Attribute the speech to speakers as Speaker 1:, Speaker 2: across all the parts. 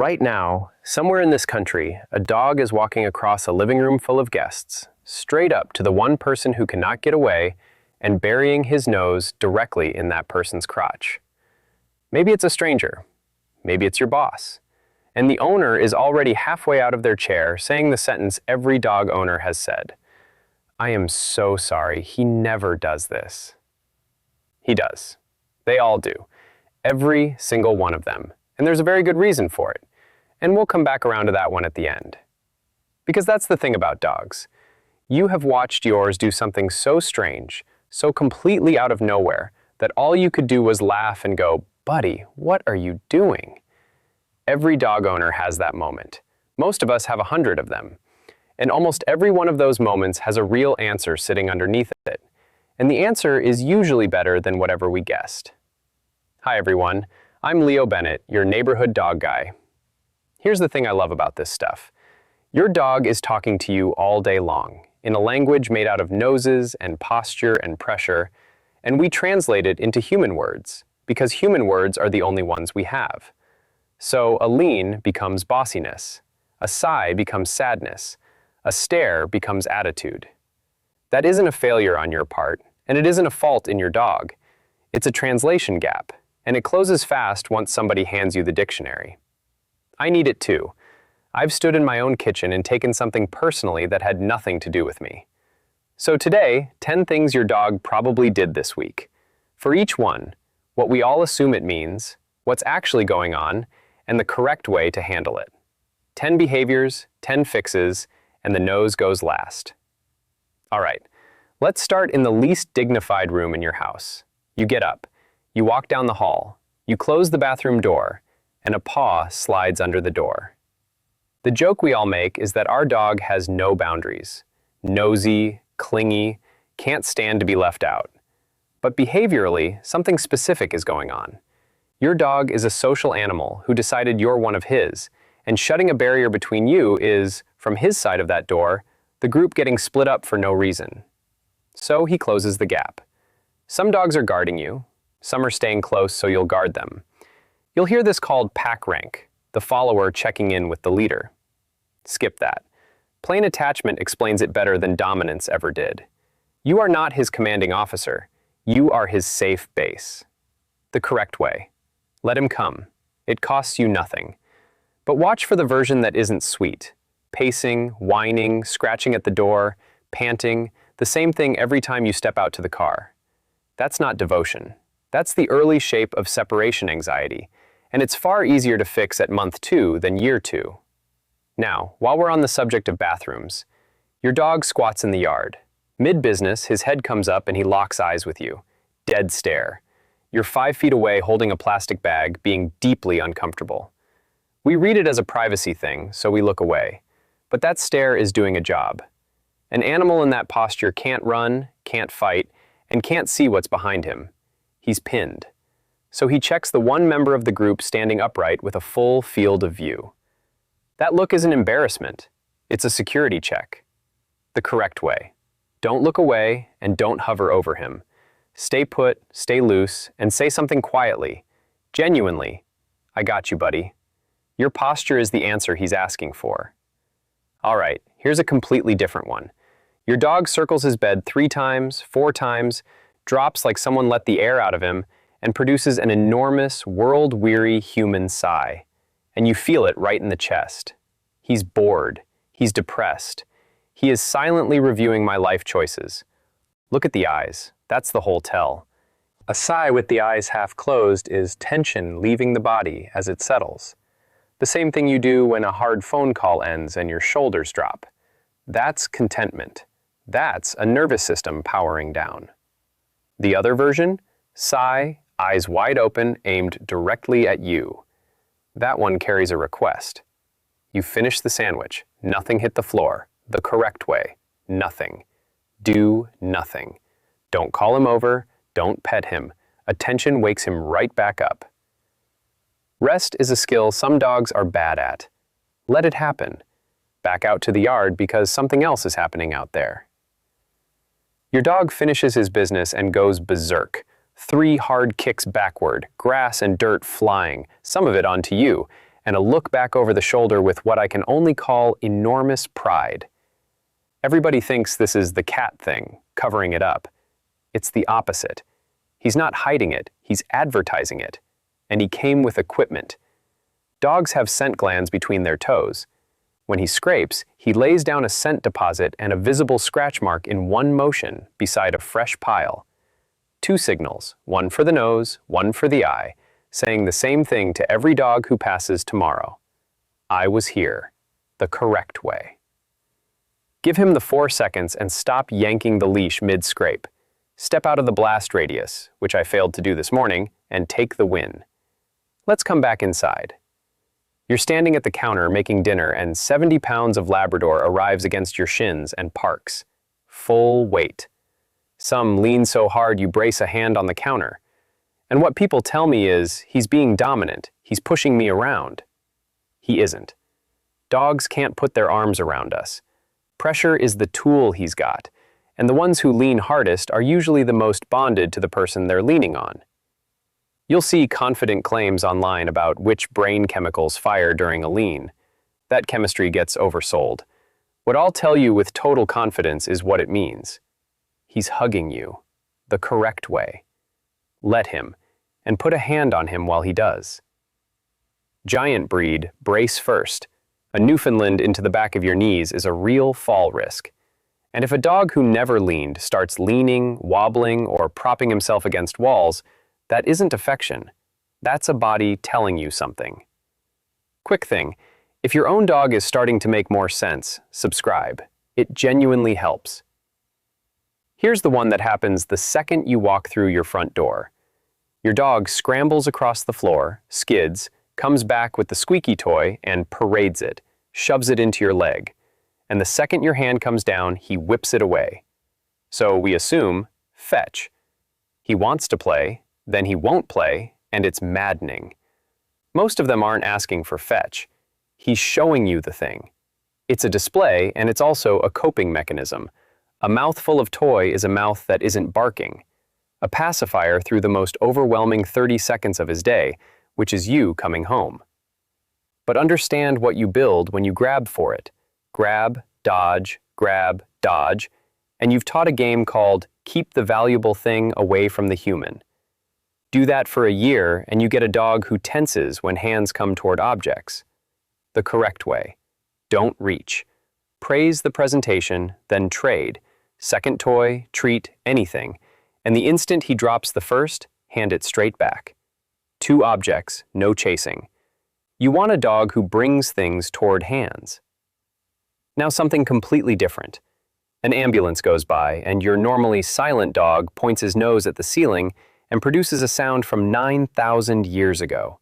Speaker 1: Right now, somewhere in this country, a dog is walking across a living room full of guests, straight up to the one person who cannot get away and burying his nose directly in that person's crotch. Maybe it's a stranger. Maybe it's your boss. And the owner is already halfway out of their chair saying the sentence every dog owner has said. I am so sorry, he never does this. He does. They all do. Every single one of them. And there's a very good reason for it. And we'll come back around to that one at the end. Because that's the thing about dogs. You have watched yours do something so strange, so completely out of nowhere, that all you could do was laugh and go, "Buddy, what are you doing?" Every dog owner has that moment. Most of us have 100 of them. And almost every one of those moments has a real answer sitting underneath it. And the answer is usually better than whatever we guessed. Hi everyone, I'm Leo Bennett, your neighborhood dog guy. Here's the thing I love about this stuff. Your dog is talking to you all day long, in a language made out of noses and posture and pressure, and we translate it into human words, because human words are the only ones we have. So a lean becomes bossiness, a sigh becomes sadness, a stare becomes attitude. That isn't a failure on your part, and it isn't a fault in your dog. It's a translation gap, and it closes fast once somebody hands you the dictionary. I need it too. I've stood in my own kitchen and taken something personally that had nothing to do with me. So today, 10 things your dog probably did this week. For each one, what we all assume it means, what's actually going on, and the correct way to handle it. 10 behaviors, 10 fixes, and the nose goes last. All right, let's start in the least dignified room in your house. You get up, you walk down the hall, you close the bathroom door, and a paw slides under the door. The joke we all make is that our dog has no boundaries. Nosy, clingy, can't stand to be left out. But behaviorally, something specific is going on. Your dog is a social animal who decided you're one of his, and shutting a barrier between you is, from his side of that door, the group getting split up for no reason. So he closes the gap. Some dogs are guarding you, some are staying close so you'll guard them. You'll hear this called pack rank, the follower checking in with the leader. Skip that. Plain attachment explains it better than dominance ever did. You are not his commanding officer. You are his safe base. The correct way. Let him come. It costs you nothing. But watch for the version that isn't sweet. Pacing, whining, scratching at the door, panting, the same thing every time you step out to the car. That's not devotion. That's the early shape of separation anxiety, and it's far easier to fix at month 2 than year 2. Now, while we're on the subject of bathrooms, your dog squats in the yard. Mid-business, his head comes up and he locks eyes with you. Dead stare. You're 5 feet away holding a plastic bag, being deeply uncomfortable. We read it as a privacy thing, so we look away. But that stare is doing a job. An animal in that posture can't run, can't fight, and can't see what's behind him. He's pinned. So he checks the one member of the group standing upright with a full field of view. That look is an embarrassment. It's a security check. The correct way. Don't look away and don't hover over him. Stay put, stay loose, and say something quietly. Genuinely, I got you, buddy. Your posture is the answer he's asking for. All right, here's a completely different one. Your dog circles his bed 3 times, 4 times, drops like someone let the air out of him, and produces an enormous, world-weary human sigh. And you feel it right in the chest. He's bored. He's depressed. He is silently reviewing my life choices. Look at the eyes. That's the whole tell. A sigh with the eyes half closed is tension leaving the body as it settles. The same thing you do when a hard phone call ends and your shoulders drop. That's contentment. That's a nervous system powering down. The other version? Sigh, eyes wide open, aimed directly at you. That one carries a request. You finish the sandwich. Nothing hit the floor. The correct way. Nothing. Do nothing. Don't call him over. Don't pet him. Attention wakes him right back up. Rest is a skill some dogs are bad at. Let it happen. Back out to the yard because something else is happening out there. Your dog finishes his business and goes berserk. 3 hard kicks backward, grass and dirt flying, some of it onto you, and a look back over the shoulder with what I can only call enormous pride. Everybody thinks this is the cat thing, covering it up. It's the opposite. He's not hiding it, he's advertising it. And he came with equipment. Dogs have scent glands between their toes. When he scrapes, he lays down a scent deposit and a visible scratch mark in one motion beside a fresh pile. 2 signals, one for the nose, one for the eye, saying the same thing to every dog who passes tomorrow. I was here, the correct way. Give him the 4 seconds and stop yanking the leash mid-scrape. Step out of the blast radius, which I failed to do this morning, and take the win. Let's come back inside. You're standing at the counter making dinner and 70 pounds of Labrador arrives against your shins and parks. Full weight. Some lean so hard you brace a hand on the counter. And what people tell me is, he's being dominant, he's pushing me around. He isn't. Dogs can't put their arms around us. Pressure is the tool he's got, and the ones who lean hardest are usually the most bonded to the person they're leaning on. You'll see confident claims online about which brain chemicals fire during a lean. That chemistry gets oversold. What I'll tell you with total confidence is what it means. He's hugging you, the correct way. Let him, and put a hand on him while he does. Giant breed, brace first. A Newfoundland into the back of your knees is a real fall risk. And if a dog who never leaned starts leaning, wobbling, or propping himself against walls, that isn't affection. That's a body telling you something. Quick thing, if your own dog is starting to make more sense, subscribe. It genuinely helps. Here's the one that happens the second you walk through your front door. Your dog scrambles across the floor, skids, comes back with the squeaky toy and parades it, shoves it into your leg. And the second your hand comes down, he whips it away. So we assume, fetch. He wants to play, then he won't play, and it's maddening. Most of them aren't asking for fetch. He's showing you the thing. It's a display, and it's also a coping mechanism. A mouthful of toy is a mouth that isn't barking. A pacifier through the most overwhelming 30 seconds of his day, which is you coming home. But understand what you build when you grab for it. Grab, dodge, and you've taught a game called Keep the Valuable Thing Away from the Human. Do that for a year and you get a dog who tenses when hands come toward objects. The correct way. Don't reach. Praise the presentation, then trade. Second toy, treat, anything. And the instant he drops the first, hand it straight back. 2 objects, no chasing. You want a dog who brings things toward hands. Now something completely different. An ambulance goes by, and your normally silent dog points his nose at the ceiling and produces a sound from 9,000 years ago.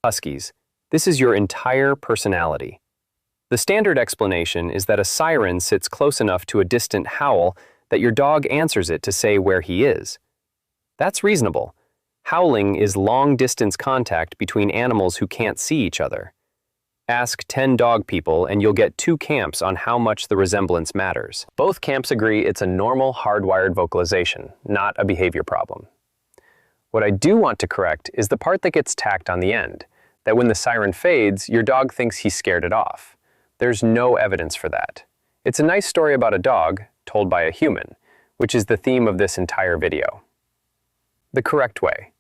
Speaker 1: Huskies, this is your entire personality. The standard explanation is that a siren sits close enough to a distant howl that your dog answers it to say where he is. That's reasonable. Howling is long-distance contact between animals who can't see each other. Ask 10 dog people and you'll get 2 camps on how much the resemblance matters. Both camps agree it's a normal hardwired vocalization, not a behavior problem. What I do want to correct is the part that gets tacked on the end, that when the siren fades, your dog thinks he scared it off. There's no evidence for that. It's a nice story about a dog, told by a human, which is the theme of this entire video. The correct way.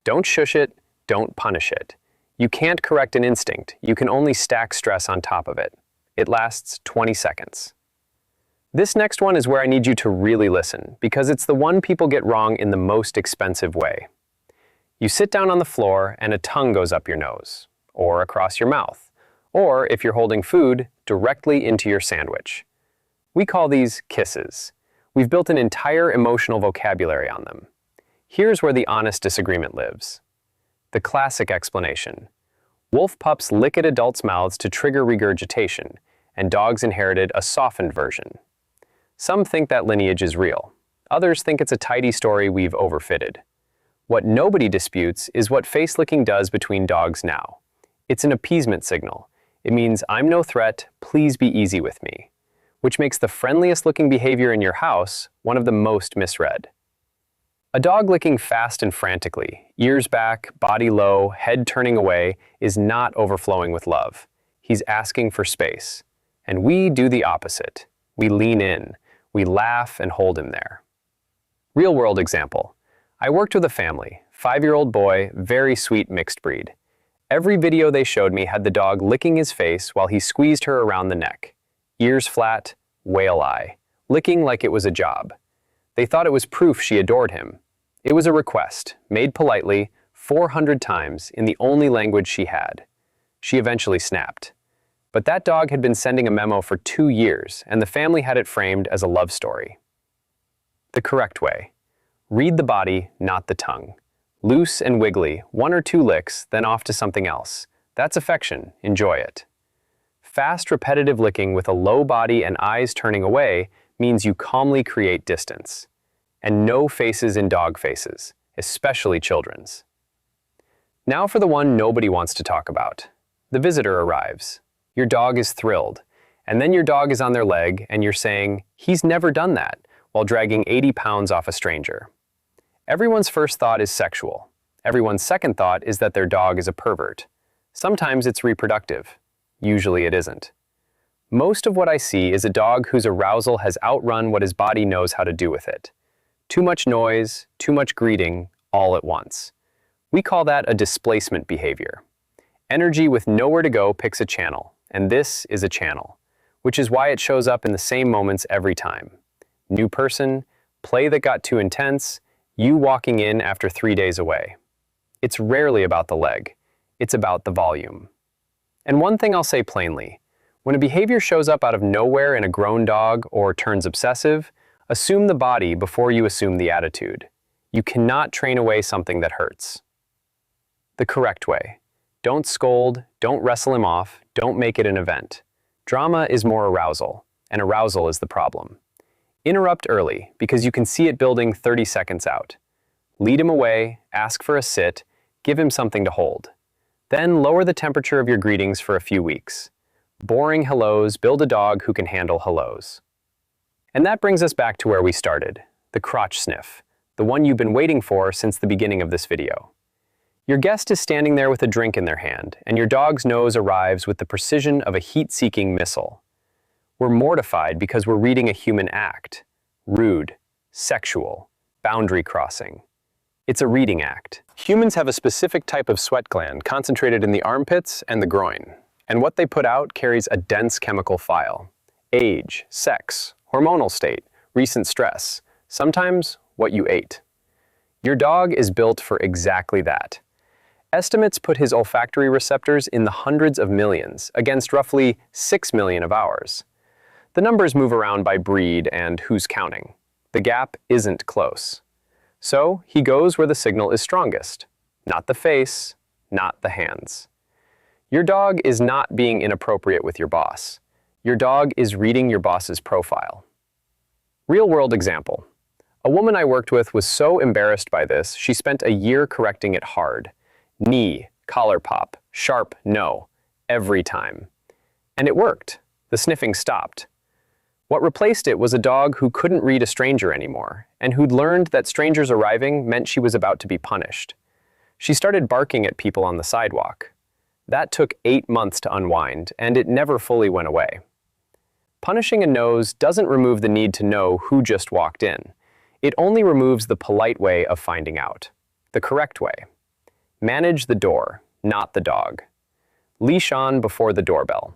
Speaker 1: Don't shush it, don't punish it. You can't correct an instinct, you can only stack stress on top of it. It lasts 20 seconds. This next one is where I need you to really listen, because it's the one people get wrong in the most expensive way. You sit down on the floor and a tongue goes up your nose, or across your mouth, or if you're holding food, directly into your sandwich. We call these kisses. We've built an entire emotional vocabulary on them. Here's where the honest disagreement lives. The classic explanation. Wolf pups lick at adults' mouths to trigger regurgitation, and dogs inherited a softened version. Some think that lineage is real. Others think it's a tidy story we've overfitted. What nobody disputes is what face licking does between dogs now. It's an appeasement signal. It means I'm no threat, please be easy with me, which makes the friendliest looking behavior in your house one of the most misread. A dog licking fast and frantically, ears back, body low, head turning away, is not overflowing with love. He's asking for space. And we do the opposite. We lean in. We laugh and hold him there. Real-world example. I worked with a family, 5-year-old boy, very sweet mixed breed. Every video they showed me had the dog licking his face while he squeezed her around the neck. Ears flat, whale eye, licking like it was a job. They thought it was proof she adored him. It was a request, made politely, 400 times in the only language she had. She eventually snapped. But that dog had been sending a memo for 2 years, and the family had it framed as a love story. The correct way. Read the body, not the tongue. Loose and wiggly, 1 or 2 licks, then off to something else. That's affection. Enjoy it. Fast, repetitive licking with a low body and eyes turning away means you calmly create distance. And no faces in dog faces, especially children's. Now for the one nobody wants to talk about. The visitor arrives. Your dog is thrilled, and then your dog is on their leg and you're saying, "He's never done that," while dragging 80 pounds off a stranger. Everyone's first thought is sexual. Everyone's second thought is that their dog is a pervert. Sometimes it's reproductive. Usually it isn't. Most of what I see is a dog whose arousal has outrun what his body knows how to do with it. Too much noise, too much greeting, all at once. We call that a displacement behavior. Energy with nowhere to go picks a channel, and this is a channel, which is why it shows up in the same moments every time. New person, play that got too intense, you walking in after 3 days away. It's rarely about the leg. It's about the volume. And one thing I'll say plainly, when a behavior shows up out of nowhere in a grown dog or turns obsessive, assume the body before you assume the attitude. You cannot train away something that hurts. The correct way. Don't scold, don't wrestle him off, don't make it an event. Drama is more arousal, and arousal is the problem. Interrupt early, because you can see it building 30 seconds out. Lead him away, ask for a sit, give him something to hold. Then lower the temperature of your greetings for a few weeks. Boring hellos build a dog who can handle hellos. And that brings us back to where we started, the crotch sniff, the one you've been waiting for since the beginning of this video. Your guest is standing there with a drink in their hand, and your dog's nose arrives with the precision of a heat-seeking missile. We're mortified because we're reading a human act. Rude, sexual, boundary crossing. It's a reading act. Humans have a specific type of sweat gland concentrated in the armpits and the groin, and what they put out carries a dense chemical file. Age, sex, hormonal state, recent stress, sometimes what you ate. Your dog is built for exactly that. Estimates put his olfactory receptors in the hundreds of millions, against roughly 6 million of ours. The numbers move around by breed and who's counting. The gap isn't close. So he goes where the signal is strongest. Not the face, not the hands. Your dog is not being inappropriate with your boss. Your dog is reading your boss's profile. Real-world example. A woman I worked with was so embarrassed by this, she spent a year correcting it hard. Knee, collar pop, sharp no, every time. And it worked. The sniffing stopped. What replaced it was a dog who couldn't read a stranger anymore, and who'd learned that strangers arriving meant she was about to be punished. She started barking at people on the sidewalk. That took 8 months to unwind, and it never fully went away. Punishing a nose doesn't remove the need to know who just walked in. It only removes the polite way of finding out. The correct way. Manage the door, not the dog. Leash on before the doorbell.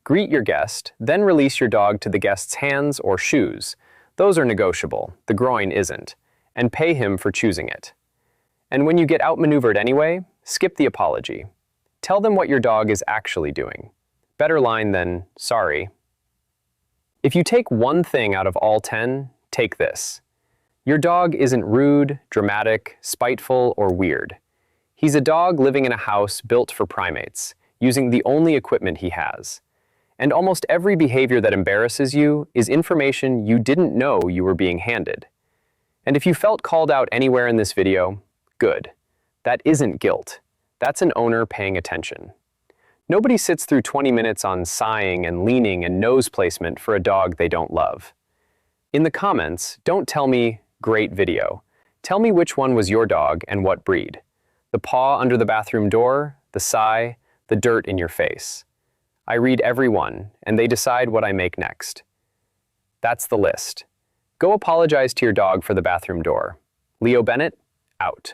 Speaker 1: Greet your guest, then release your dog to the guest's hands or shoes. Those are negotiable, the groin isn't, and pay him for choosing it. And when you get outmaneuvered anyway, skip the apology. Tell them what your dog is actually doing. Better line than, sorry. If you take one thing out of all 10, take this. Your dog isn't rude, dramatic, spiteful, or weird. He's a dog living in a house built for primates, using the only equipment he has. And almost every behavior that embarrasses you is information you didn't know you were being handed. And if you felt called out anywhere in this video, good. That isn't guilt. That's an owner paying attention. Nobody sits through 20 minutes on sighing and leaning and nose placement for a dog they don't love. In the comments, don't tell me, great video. Tell me which one was your dog and what breed. The paw under the bathroom door, the sigh, the dirt in your face. I read every one, and they decide what I make next. That's the list. Go apologize to your dog for the bathroom door. Leo Bennett, out.